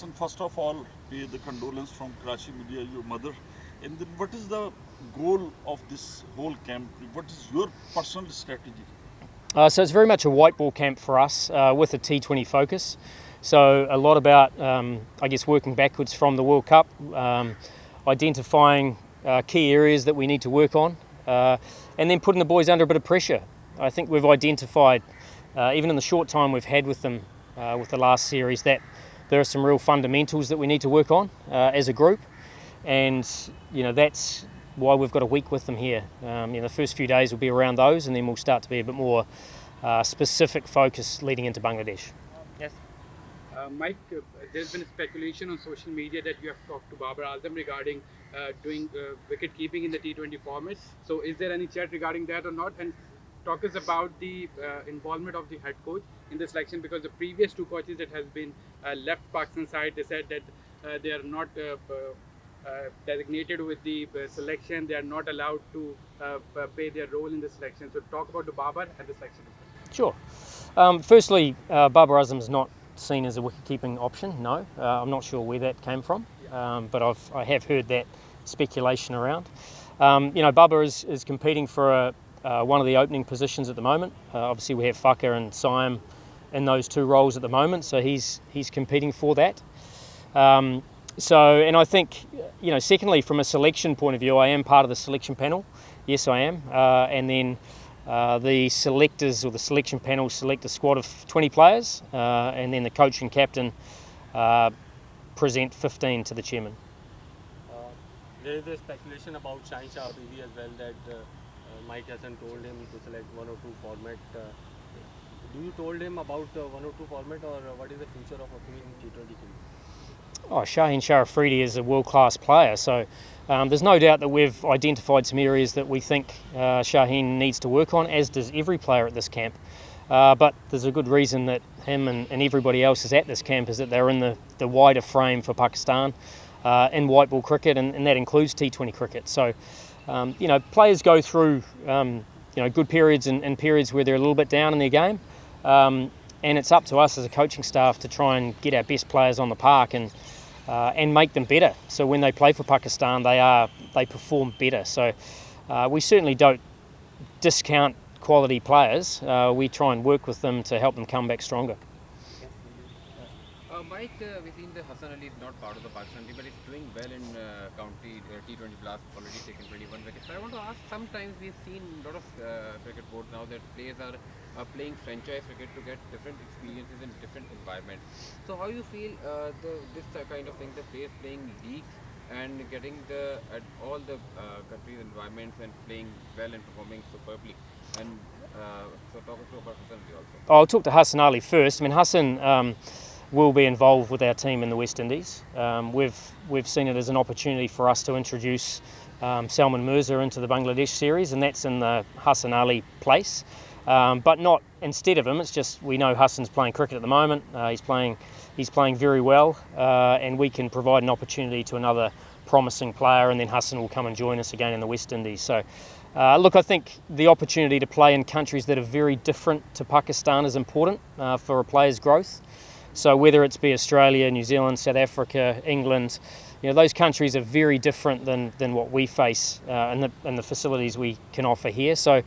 And first of all, pay the condolence from Karachi media, your mother. And then, what is the goal of this whole camp? What is your personal strategy? So it's very much a white ball camp for us with a T20 focus. So a lot about, I guess, working backwards from the World Cup, identifying key areas that we need to work on, and then putting the boys under a bit of pressure. I think we've identified, even in the short time we've had with them with the last series, that there are some real fundamentals that we need to work on as a group, and that's why we've got a week with them here. The first few days will be around those, and then we'll start to be a bit more specific focus leading into Bangladesh. Yes. Mike, there's been speculation on social media that you have talked to Babar Azam regarding doing wicket keeping in the T20 format. So, is there any chat regarding that or not? And talk us about the involvement of the head coach in the selection, because the previous two coaches that has been left Pakistan side, they said that they are not designated with the selection. They are not allowed to play their role in the selection. So, talk about the Babar and the selection. Sure. Firstly, Babar Azam is not seen as a wicket-keeping option. No, I'm not sure where that came from, but I have heard that speculation around. Babar is competing for one of the opening positions at the moment. Obviously, we have Faka and Siam in those two roles at the moment, so he's competing for that. And I think, secondly, from a selection point of view, I am part of the selection panel. Yes, I am. And then the selectors or the selection panel select a squad of 20 players, and then the coach and captain present 15 to the chairman. There is a speculation about Shaheen Shah Afridi as well, that Mike Hesson told him to select one or two format. Do you told him about one or two format, or what is the future of working in T20 team? Shaheen Shah Afridi is a world-class player, so there's no doubt that we've identified some areas that we think Shaheen needs to work on, as does every player at this camp. But there's a good reason that him and everybody else is at this camp, is that they're in the wider frame for Pakistan in white ball cricket, and that includes T20 cricket. So, players go through good periods and periods where they're a little bit down in their game. And it's up to us as a coaching staff to try and get our best players on the park and make them better. So when they play for Pakistan, they perform better. So we certainly don't discount quality players. We try and work with them to help them come back stronger. Mike, we've seen the Hesson Ali is not part of the Pakistan team, but he's doing well in county T20 Blast, already taken 21 wickets. So I want to ask, sometimes we've seen a lot of cricket boards now that players are playing franchise cricket to get different experiences in different environments. So how you feel this kind of thing, the players playing leagues and getting at all the countries' environments and playing well and performing superbly? And so talk us about Hesson Ali also. I'll talk to Hassan Ali first. I mean, Hassan will be involved with our team in the West Indies. We've seen it as an opportunity for us to introduce Salman Mirza into the Bangladesh series, and that's in the Hassan Ali place, but not instead of him. It's just we know Hassan's playing cricket at the moment. He's playing very well, and we can provide an opportunity to another promising player, and then Hassan will come and join us again in the West Indies. So. I think the opportunity to play in countries that are very different to Pakistan is important for a player's growth. So whether it's be Australia, New Zealand, South Africa, England, those countries are very different than what we face in the facilities we can offer here. So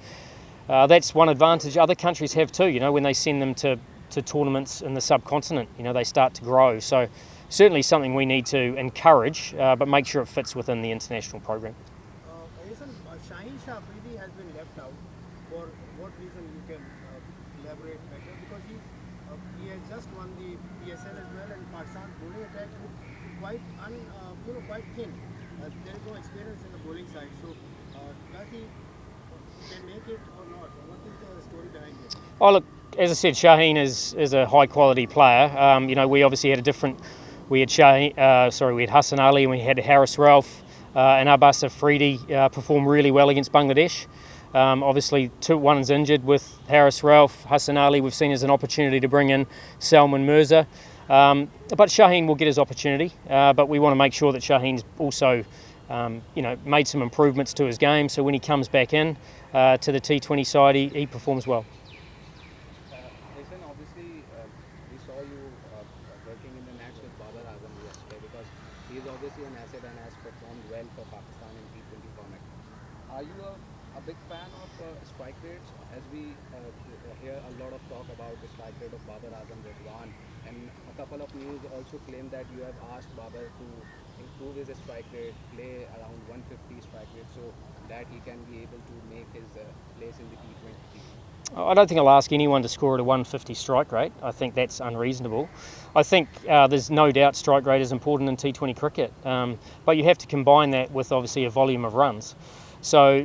that's one advantage other countries have too. When they send them to tournaments in the subcontinent, they start to grow. So certainly something we need to encourage, but make sure it fits within the international program. Hesson, Shaheen Shah Afridi has been left out. For what reason, you can elaborate better? Because he has just won the PSL as well, and Pakistan's bowling attack is quite quite thin. There is no experience in the bowling side. So does he can make it or not? What is the story behind it? Look, as I said, Shaheen is a high quality player. We obviously had we had Hassan Ali, and we had Harris Ralph and Abbas Afridi perform really well against Bangladesh. Obviously, one's injured with Harris Ralph. Hassan Ali we've seen as an opportunity to bring in Salman Mirza. But Shaheen will get his opportunity. But we want to make sure that Shaheen's also made some improvements to his game. So when he comes back in to the T20 side, he performs well. Hesson, obviously, we saw you working in the match with Babar Azam. He is obviously an asset and has performed well for Pakistan in T20 format. Are you a big fan of strike rates? As we hear a lot of talk about the strike rate of Babar Azam Ridwan, and a couple of news also claim that you have asked Babar to improve his strike rate, play around 150 strike rate, so that he can be able to make his place in the T20 team. I don't think I'll ask anyone to score at a 150 strike rate. I think that's unreasonable. I think there's no doubt strike rate is important in T20 cricket, but you have to combine that with obviously a volume of runs. So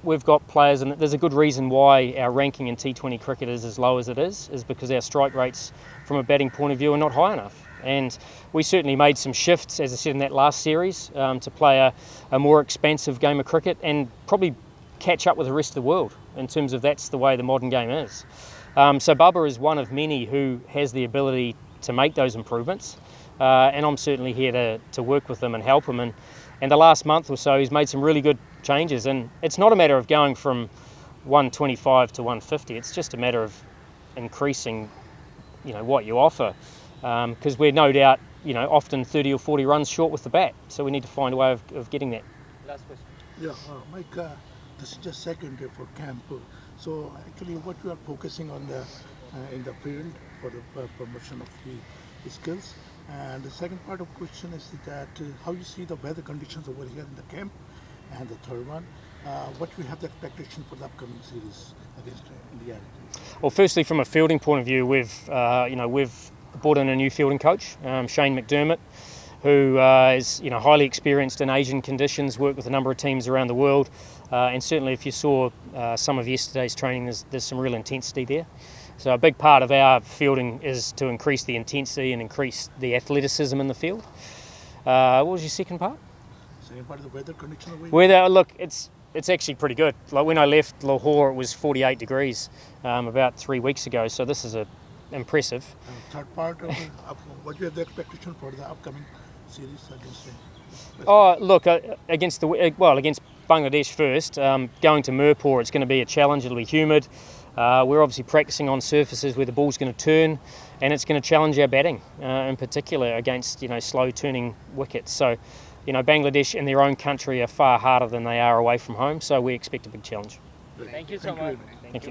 we've got players, and there's a good reason why our ranking in T20 cricket is as low as it is because our strike rates from a batting point of view are not high enough. And we certainly made some shifts, as I said in that last series, to play a more expansive game of cricket and probably catch up with the rest of the world in terms of that's the way the modern game is. So Babar is one of many who has the ability to make those improvements, and I'm certainly here to work with him and help him. And the last month or so he's made some really good changes, and it's not a matter of going from 125 to 150, it's just a matter of increasing what you offer, because we're no doubt often 30 or 40 runs short with the bat, so we need to find a way of getting that. Last question. Yeah, Mike, this is just second day for camp. So actually what you are focusing on in the field for the promotion of the skills. And the second part of the question is that how you see the weather conditions over here in the camp. And the third one, what you have the expectation for the upcoming series against India? Well, firstly, from a fielding point of view, we've brought in a new fielding coach, Shane McDermott, who is highly experienced in Asian conditions, worked with a number of teams around the world, and certainly if you saw some of yesterday's training, there's some real intensity there. So a big part of our fielding is to increase the intensity and increase the athleticism in the field. What was your second part? Second part of the weather condition over here? Weather, look, it's actually pretty good. Like when I left Lahore, it was 48 degrees about 3 weeks ago, so this is impressive. And third part of what you have the expectation for the upcoming series against Oh, look, against Bangladesh first, going to Mirpur, it's going to be a challenge. It'll be humid. We're obviously practicing on surfaces where the ball's going to turn, and it's going to challenge our batting, in particular against slow turning wickets. So, Bangladesh in their own country are far harder than they are away from home. So we expect a big challenge. Thank you so much.